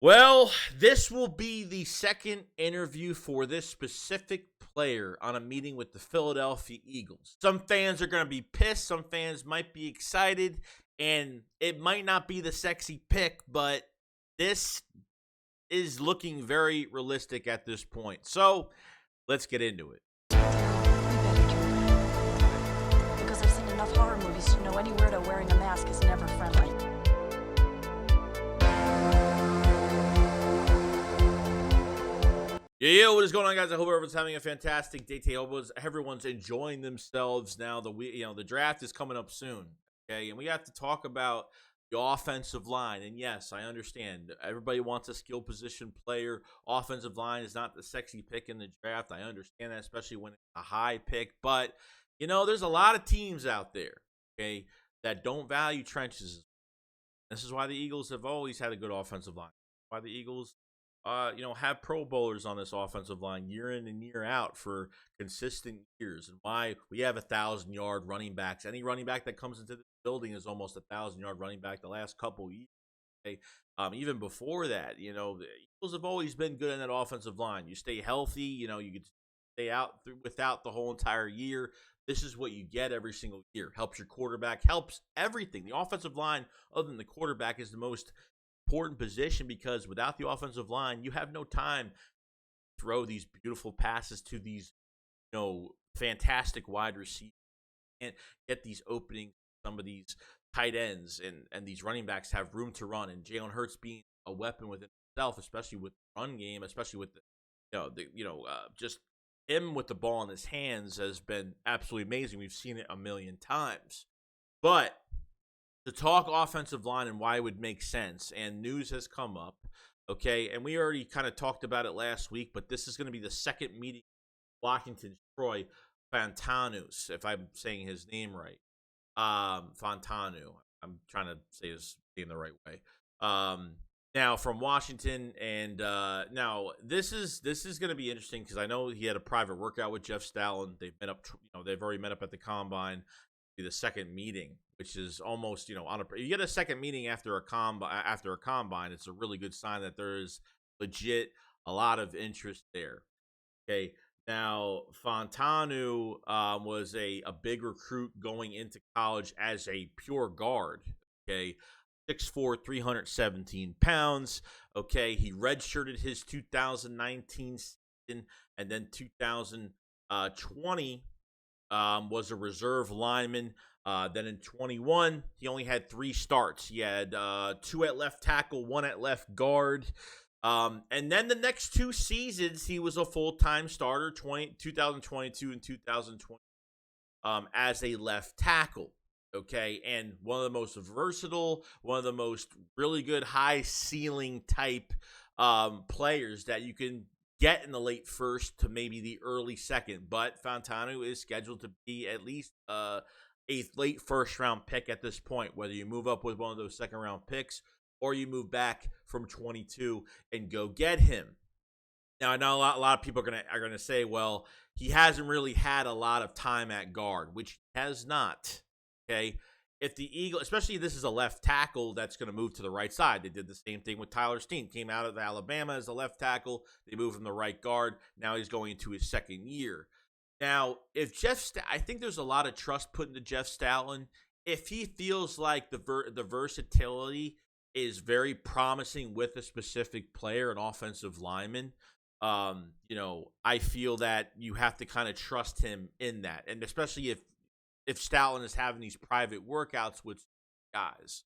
Well, this will be the second interview for this specific player on a meeting with the Philadelphia Eagles. Some fans are going to be pissed. Some fans might be excited. And it might not be the sexy pick, but this is looking very realistic at this point. So let's get into it. Because I've seen enough horror movies to know any weirdo wearing a mask is never friendly. Yeah, what is going on, guys? I hope everyone's having a fantastic day today. I hope everyone's enjoying themselves now. The draft is coming up soon, okay? And we have to talk about the offensive line. And yes, I understand everybody wants a skill position player. Offensive line is not the sexy pick in the draft. I understand that, especially when it's a high pick. But there's a lot of teams out there, okay, that don't value trenches. This is why the Eagles have always had a good offensive line. Why the Eagles have Pro Bowlers on this offensive line year in and year out for consistent years, and why we have 1,000-yard running backs. Any running back that comes into the building is almost 1,000-yard running back the last couple years. Okay? Even before that, the Eagles have always been good in that offensive line. You stay healthy, you could stay out without the whole entire year. This is what you get every single year. Helps your quarterback, helps everything. The offensive line, other than the quarterback, is the most important position, because without the offensive line, you have no time to throw these beautiful passes to these, fantastic wide receivers and get these openings. Some of these tight ends and these running backs have room to run, and Jalen Hurts being a weapon within himself, especially with the run game, especially with just him with the ball in his hands, has been absolutely amazing. We've seen it a million times, but to talk offensive line and why it would make sense, and news has come up, okay, and we already kind of talked about it last week, but this is going to be the second meeting Washington Troy Fantanu, if I'm saying his name right. Fantanu. I'm trying to say his name the right way. Now from Washington, and now this is going to be interesting, because I know he had a private workout with Jeff Stalin. They've met up, they've already met up at the combine. The second meeting, which is almost, you get a second meeting after a combine, it's a really good sign that there is legit a lot of interest there. Okay, now Fantanu was a big recruit going into college as a pure guard. Okay, 6'4", 317 pounds. Okay, he redshirted his 2019 season, and then 2020 was a reserve lineman. Then in 21, he only had 3 starts. He had 2 at left tackle, 1 at left guard. And then the next 2 seasons, he was a full-time starter, 2022 and 2020, as a left tackle. Okay, and one of the most versatile, one of the most really good high ceiling type players that you can get in the late first to maybe the early second. But Fantanu is scheduled to be at least a late first round pick at this point, whether you move up with one of those second round picks or you move back from 22 and go get him. Now, I know a lot of people are gonna say, well, he hasn't really had a lot of time at guard, which he has not. Okay, if the Eagles, especially if this is a left tackle that's going to move to the right side, they did the same thing with Tyler Steen. Came out of Alabama as a left tackle. They moved him to right guard. Now he's going into his second year. Now, if I think there's a lot of trust put into Jeff Stalin. If he feels like the versatility is very promising with a specific player, an offensive lineman, I feel that you have to kind of trust him in that, and especially if Stalin is having these private workouts with guys,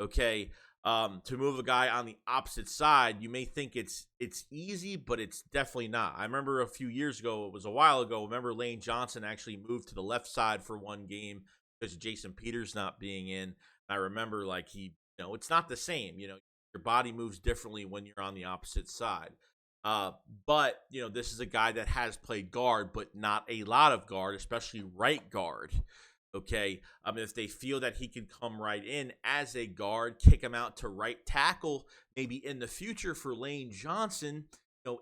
okay, to move a guy on the opposite side, you may think it's easy, but it's definitely not. I remember a few years ago, it was a while ago, remember Lane Johnson actually moved to the left side for one game because of Jason Peters not being in. I remember, like, it's not the same. Your body moves differently when you're on the opposite side. But this is a guy that has played guard, but not a lot of guard, especially right guard. Okay, if they feel that he can come right in as a guard, kick him out to right tackle, maybe in the future for Lane Johnson,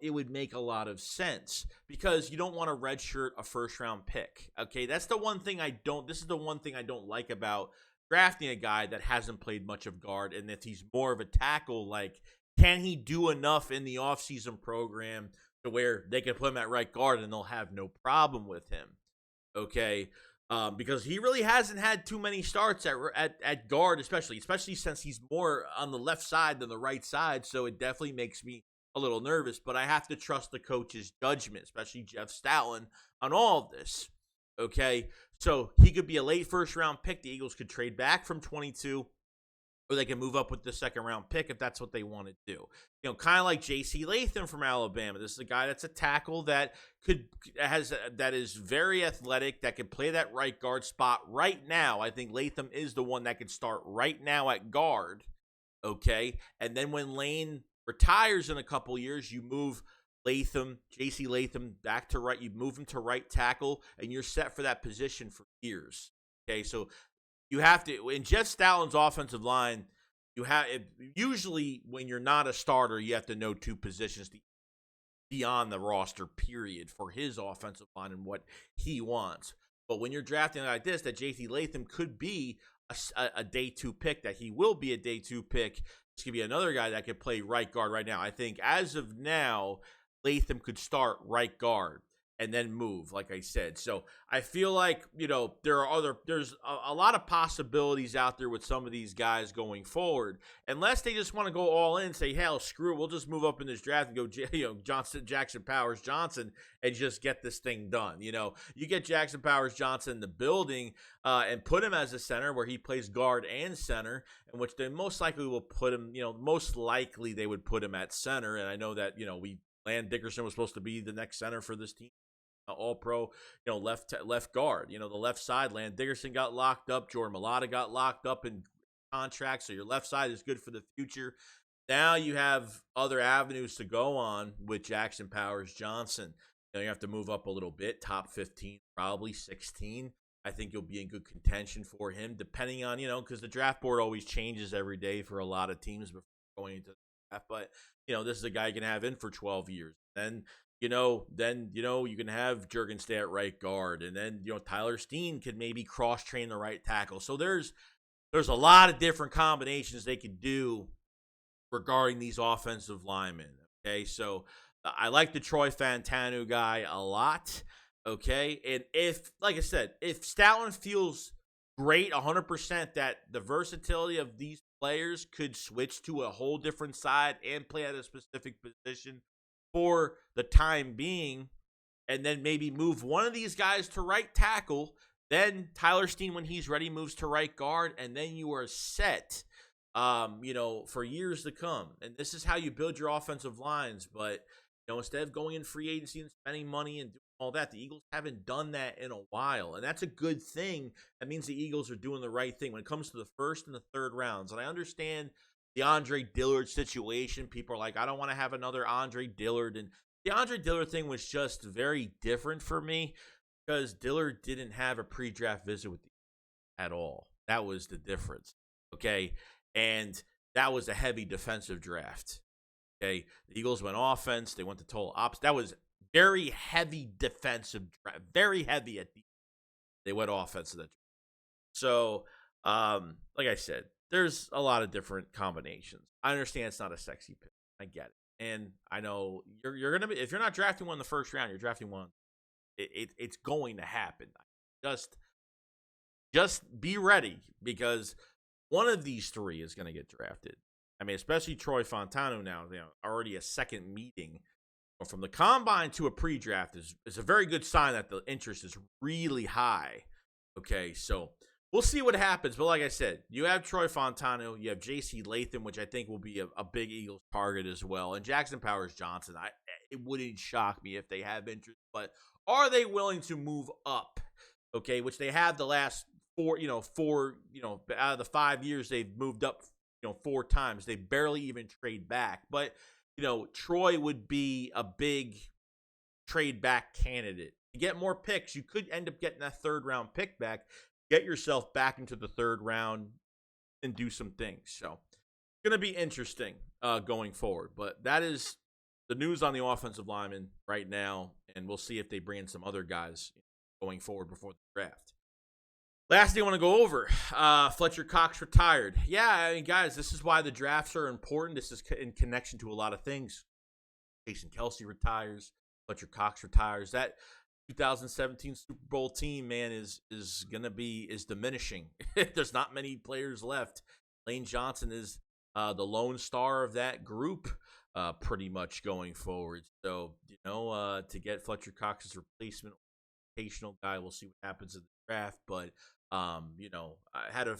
it would make a lot of sense, because you don't want to redshirt a first-round pick. Okay, that's the one thing this is the one thing I don't like about drafting a guy that hasn't played much of guard, and if he's more of a tackle like can he do enough in the offseason program to where they can put him at right guard and they'll have no problem with him? Okay. Because he really hasn't had too many starts at guard, especially since he's more on the left side than the right side. So it definitely makes me a little nervous, but I have to trust the coach's judgment, especially Jeff Stoutland, on all of this. Okay, so he could be a late first-round pick. The Eagles could trade back from 22, or they can move up with the second-round pick if that's what they want to do. You know, kind of like J.C. Latham from Alabama. This is a guy that's a tackle that is very athletic, that can play that right guard spot right now. I think Latham is the one that can start right now at guard. Okay, and then when Lane retires in a couple years, you move J.C. Latham back to right. You move him to right tackle, and you're set for that position for years. Okay, so you have to. In Jeff Stoutland's offensive line, usually when you're not a starter, you have to know two positions beyond the roster. Period for his offensive line and what he wants. But when you're drafting like this, that J.C. Latham could be a day 2 pick. That he will be a day 2 pick. This could be another guy that could play right guard right now. I think as of now, Latham could start right guard and then move, like I said. So I feel like, you know, there's a lot of possibilities out there with some of these guys going forward, unless they just want to go all in and say, hell, screw it, we'll just move up in this draft and go, Jackson Powers Johnson, and just get this thing done. You know, you get Jackson Powers Johnson in the building and put him as a center where he plays guard and center, in which they most likely will put him, you know, most likely they would put him at center. And I know that, you know, Land Dickerson was supposed to be the next center for this team. All-pro, you know, left guard. You know, the left side, Land Dickerson got locked up. Jordan Mailata got locked up in contract, so your left side is good for the future. Now you have other avenues to go on with Jackson Powers Johnson. You know, you have to move up a little bit, top 15, probably 16. I think you'll be in good contention for him, depending on, you know, because the draft board always changes every day for a lot of teams before going into the draft. But, you know, this is a guy you can have in for 12 years. Then you can have Juergen stay at right guard, and then, you know, Tyler Steen could maybe cross-train the right tackle. So there's a lot of different combinations they could do regarding these offensive linemen. Okay, so I like the Troy Fantanu guy a lot. Okay, and if, like I said, if Stoutland feels great 100% that the versatility of these players could switch to a whole different side and play at a specific position for the time being, and then maybe move one of these guys to right tackle, then Tyler Steen, when he's ready, moves to right guard, and then you are set, you know, for years to come. And this is how you build your offensive lines. But, you know, instead of going in free agency and spending money and doing all that, the Eagles haven't done that in a while, and that's a good thing. That means the Eagles are doing the right thing when it comes to the first and the third rounds. And I understand the Andre Dillard situation. People are like, I don't want to have another Andre Dillard. And the Andre Dillard thing was just very different for me because Dillard didn't have a pre-draft visit with the Eagles at all. That was the difference. Okay. And that was a heavy defensive draft. Okay. The Eagles went offense. They went to total ops. That was very heavy defensive draft. Very heavy at the They went offense to that. So, like I said, there's a lot of different combinations. I understand it's not a sexy pick. I get it. And I know you're going to be, if you're not drafting one in the first round, you're drafting one. It's going to happen. Just be ready, because one of these three is going to get drafted. I mean, especially Troy Fantanu now, you know, already a second meeting. From the combine to a pre-draft is a very good sign that the interest is really high. Okay, so we'll see what happens. But like I said, you have Troy Fantanu, you have J.C. Latham, which I think will be a big Eagles target as well, and Jackson Powers Johnson. It wouldn't shock me if they have interest, but are they willing to move up? Okay, which they have the last four, out of the 5 years they've moved up, 4 times. They barely even trade back, but Troy would be a big trade back candidate. To get more picks, you could end up getting that third round pick back, get yourself back into the third round and do some things. So it's going to be interesting going forward. But that is the news on the offensive lineman right now, and we'll see if they bring in some other guys going forward before the draft. Last thing I want to go over, Fletcher Cox retired. Yeah, I mean, guys, this is why the drafts are important. This is in connection to a lot of things. Jason Kelsey retires. Fletcher Cox retires. That 2017 Super Bowl team, man, is diminishing. There's not many players left. Lane Johnson is the lone star of that group, pretty much going forward. So, to get Fletcher Cox's replacement, rotational guy, we'll see what happens in the draft. But, I had a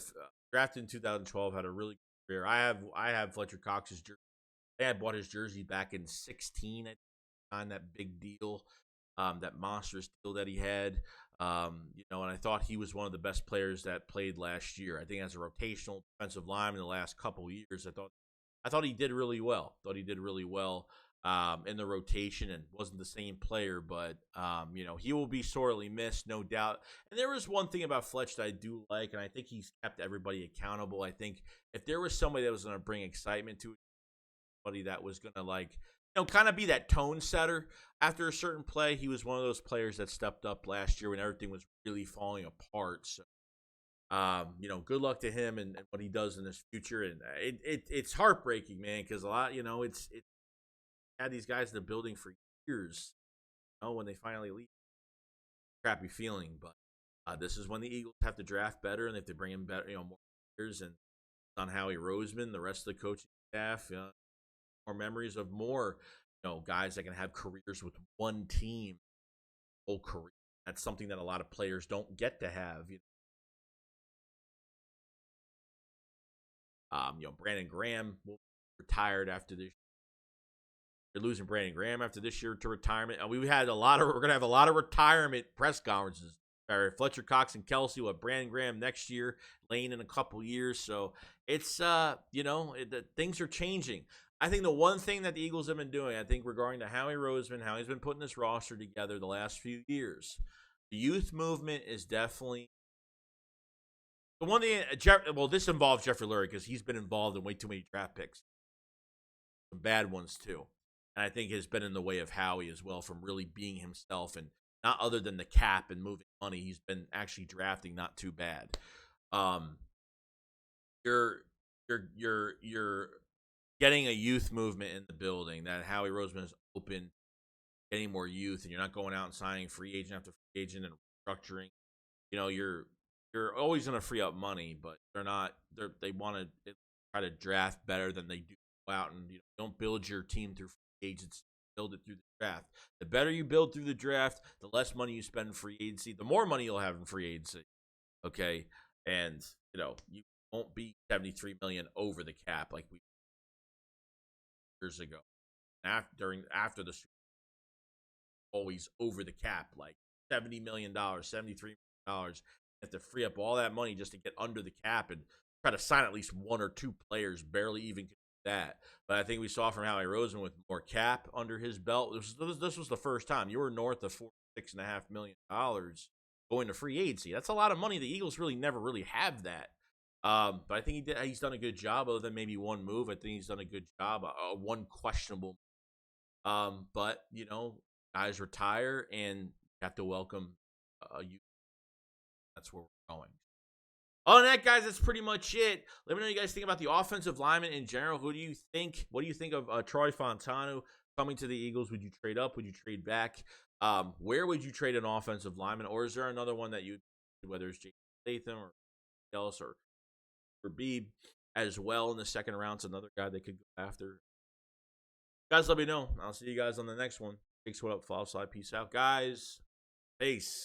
drafted in 2012, had a really good career. I have Fletcher Cox's jersey. I bought his jersey back in 16. I signed that big deal, that monstrous deal that he had. And I thought he was one of the best players that played last year. I think as a rotational defensive lineman in the last couple of years, I thought he did really well. In the rotation, and wasn't the same player, but he will be sorely missed, no doubt. And there was one thing about Fletch that I do like, and I think he's kept everybody accountable. I think if there was somebody that was going to bring excitement to it, somebody that was going to kind of be that tone setter after a certain play, he was one of those players that stepped up last year when everything was really falling apart. So, good luck to him and what he does in his future. And it's heartbreaking, man, because a lot, it's had these guys in the building for years. When they finally leave, crappy feeling. But this is when the Eagles have to draft better, and they have to bring in better, more players. And on Howie Roseman, the rest of the coaching staff, more memories of more, guys that can have careers with one team, whole career. That's something that a lot of players don't get to have. Brandon Graham will be retired after this. You're losing Brandon Graham after this year to retirement. And we're going to have a lot of retirement press conferences. Fletcher Cox and Kelsey will have Brandon Graham next year, Lane in a couple years. So it's, things are changing. I think the one thing that the Eagles have been doing, I think regarding to Howie Roseman, how he's been putting this roster together the last few years, the youth movement is definitely the one thing. This involves Jeffrey Lurie because he's been involved in way too many draft picks, some bad ones too, and I think has been in the way of Howie as well from really being himself, and not other than the cap and moving money, he's been actually drafting not too bad. You're getting a youth movement in the building that Howie Roseman is open, getting more youth, and you're not going out and signing free agent after free agent and restructuring. You're always going to free up money, but they want to try to draft better than they do go out and don't build your team through free agents. Build it through the draft. The better you build through the draft, the less money you spend in free agency, the more money you'll have in free agency. Okay, and you won't be $73 million over the cap like we years ago. After the Super Bowl, always over the cap, like $70 million, $73 million. You have to free up all that money just to get under the cap and try to sign at least one or two players, barely even that. But I think we saw from Howie Roseman with more cap under his belt. This was the first time you were north of $46.5 million going to free agency. That's a lot of money. The Eagles really never really have that. But I think he's done a good job, other than maybe one move. I think he's done a good job. One questionable. But guys retire, and you have to welcome you. That's where we're going. Other than that, guys, that's pretty much it. Let me know what you guys think about the offensive lineman in general. Who do you think? What do you think of Troy Fantanu coming to the Eagles? Would you trade up? Would you trade back? Where would you trade an offensive lineman? Or is there another one that whether it's Jason Statham or else or Beebe as well in the second round? It's another guy they could go after. Guys, let me know. I'll see you guys on the next one. Thanks. What up, Fall Slide? Peace out, guys. Peace.